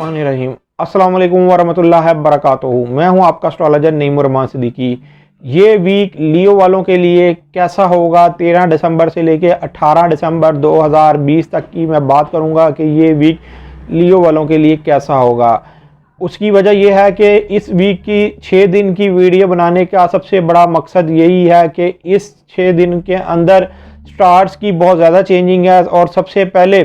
बिस्मिल्लाहिर्रहमानिर्रहीम। अस्सलाम वालेकुम वरहमतुल्लाहि वबरकातुहू। मैं हूं आपका एस्ट्रोलॉजर नईम रहमान सिद्दीकी। ये वीक लियो वालों के लिए कैसा होगा 13 दिसंबर से लेके 18 दिसंबर 2020 तक की मैं बात करूंगा कि ये वीक लियो वालों के लिए कैसा होगा। उसकी वजह यह है कि इस वीक की 6 दिन की वीडियो बनाने का सबसे बड़ा मकसद यही है कि इस 6 दिन के अंदर स्टार्स की बहुत ज़्यादा चेंजिंग है और सबसे पहले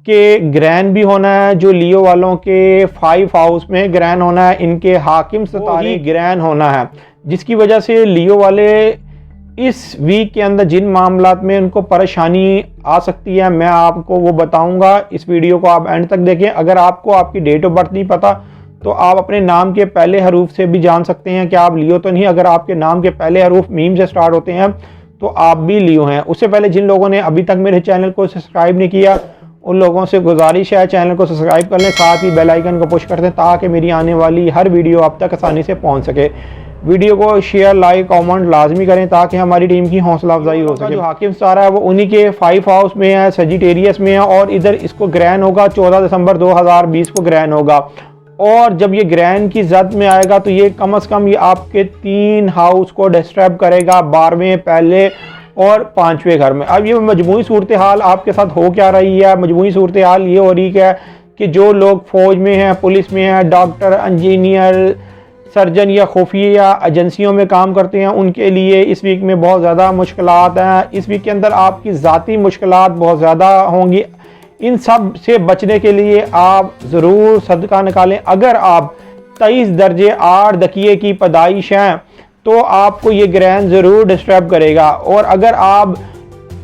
कि ग्रहण भी होना है। जो लियो वालों के 5 हाउस में ग्रहण होना है, इनके हाकिम सितारे ग्रहण होना है, जिसकी वजह से लियो वाले इस वीक के अंदर जिन मामलात में उनको परेशानी आ सकती है मैं आपको वो बताऊंगा। इस वीडियो को आप एंड तक देखें। अगर आपको आपकी डेट ऑफ बर्थ नहीं पता तो आप अपने नाम के पहले हरूफ से भी जान सकते हैं कि आप लियो तो नहीं। अगर आपके नाम के पहले हरूफ मीम से स्टार्ट होते हैं तो आप भी लियो हैं। उससे पहले जिन लोगों ने अभी तक मेरे चैनल को सब्सक्राइब नहीं किया उन लोगों से गुजारिश है चैनल को सब्सक्राइब कर लें, साथ ही बेल आइकन को पुश कर दें ताकि मेरी आने वाली हर वीडियो आप तक आसानी से पहुंच सके। वीडियो को शेयर लाइक कमेंट लाजमी करें ताकि हमारी टीम की हौसला अफजाई हो सके। जो हाकिम सितारा है वो उन्हीं के 5 हाउस में है, सजिटेरियस में है, और इधर इसको ग्रहण होगा 14 दिसंबर 2020 को ग्रहण होगा। और जब ये ग्रहण की जद में आएगा तो ये कम से कम ये आपके 3 हाउस को डिस्टर्ब करेगा, 12वें, पहले और 5वें घर में। अब ये मजमूई सूरत हाल आपके साथ हो क्या रही है? मजमूई सूरत हाल ये हो रही है कि जो लोग फौज में हैं, पुलिस में हैं, डॉक्टर, इंजीनियर, सर्जन या खुफिया एजेंसियों में काम करते हैं, उनके लिए इस वीक में बहुत ज़्यादा मुश्किलात हैं। इस वीक के अंदर आपकी ज़ाती मुश्किलात बहुत ज़्यादा होंगी। इन सब से बचने के लिए आप ज़रूर सदका निकालें। अगर आप 23 दर्जे 8 दकिये की पैदाइश हैं तो आपको ये ग्रहण ज़रूर डिस्टर्ब करेगा, और अगर आप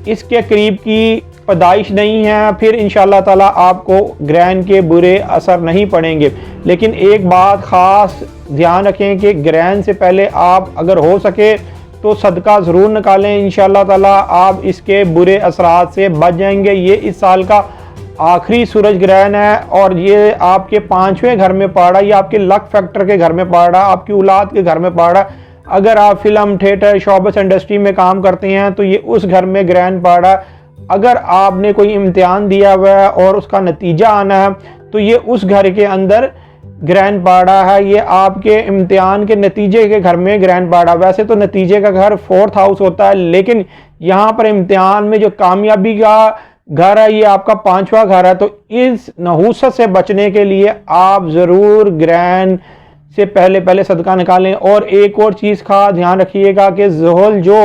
इसके करीब की पैदाइश नहीं है फिर इंशाअल्लाह ताला आपको ग्रहण के बुरे असर नहीं पड़ेंगे। लेकिन एक बात ख़ास ध्यान रखें कि ग्रहण से पहले आप अगर हो सके तो सदका ज़रूर निकालें। इंशाअल्लाह ताला आप इसके बुरे असरात से बच जाएंगे। ये इस साल का आखिरी सूरज ग्रहण है और ये आपके 5वें घर में पड़ रहा है, ये आपके लक फैक्टर के घर में पड़ रहा है, आपकी औलाद के घर में पड़ रहा है। अगर आप फिल्म थिएटर शोबिस इंडस्ट्री में काम करते हैं तो ये उस घर में ग्रहण पड़ रहा है। अगर आपने कोई इम्तिहान दिया हुआ है और उसका नतीजा आना है तो ये उस घर के अंदर ग्रहण पड़ रहा है, ये आपके इम्तिहान के नतीजे के घर में ग्रहण पड़ रहा है। वैसे तो नतीजे का घर 4th हाउस होता है, लेकिन यहाँ पर इम्तिहान में जो कामयाबी का घर है ये आपका 5वां घर है। तो इस नहूसत से बचने के लिए आप ज़रूर ग्रहण से पहले सदका निकालें। और एक और चीज़ का ध्यान रखिएगा कि ज़ुहल जो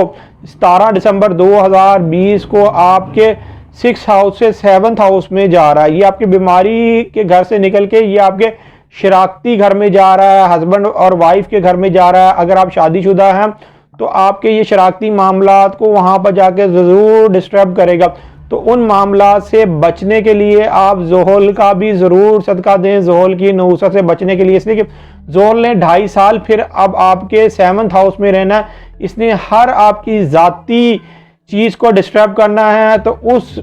17 दिसंबर 2020 को आपके 6 हाउस से 7th हाउस में जा रहा है, ये आपकी बीमारी के घर से निकल के ये आपके शराकती घर में जा रहा है, हस्बैंड और वाइफ के घर में जा रहा है। अगर आप शादीशुदा हैं तो आपके ये शराकती मामलात को वहाँ पर जाके ज़रूर डिस्टर्ब करेगा। तो उन मामलात से बचने के लिए आप ज़ुहल का भी ज़रूर सदका दें, ज़ुहल की नहूसत से बचने के लिए। इसलिए कि ज़ुहल ने 2.5 साल फिर अब आपके 7th हाउस में रहना है, इसने हर आपकी ज़ाती चीज़ को डिस्टर्ब करना है। तो उस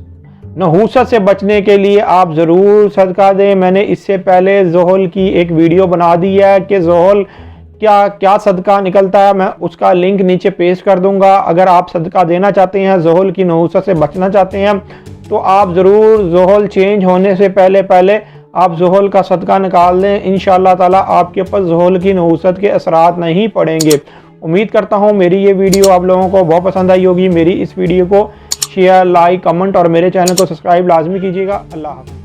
नहूसत से बचने के लिए आप ज़रूर सदका दें। मैंने इससे पहले ज़ुहल की एक वीडियो बना दी है कि ज़ुहल क्या सदका निकलता है, मैं उसका लिंक नीचे पेस्ट कर दूंगा। अगर आप सदका देना चाहते हैं, ज़ुहल की नहूसत से बचना चाहते हैं तो आप ज़रूर ज़ुहल चेंज होने से पहले आप ज़ुहल का सदका निकाल दें। इंशाअल्लाह ताला आपके पास ज़ुहल की नहूसत के असरात नहीं पड़ेंगे। उम्मीद करता हूँ मेरी ये वीडियो आप लोगों को बहुत पसंद आई होगी। मेरी इस वीडियो को शेयर लाइक कमेंट और मेरे चैनल को सब्सक्राइब लाजमी कीजिएगा। अल्लाह हाफ़िज़।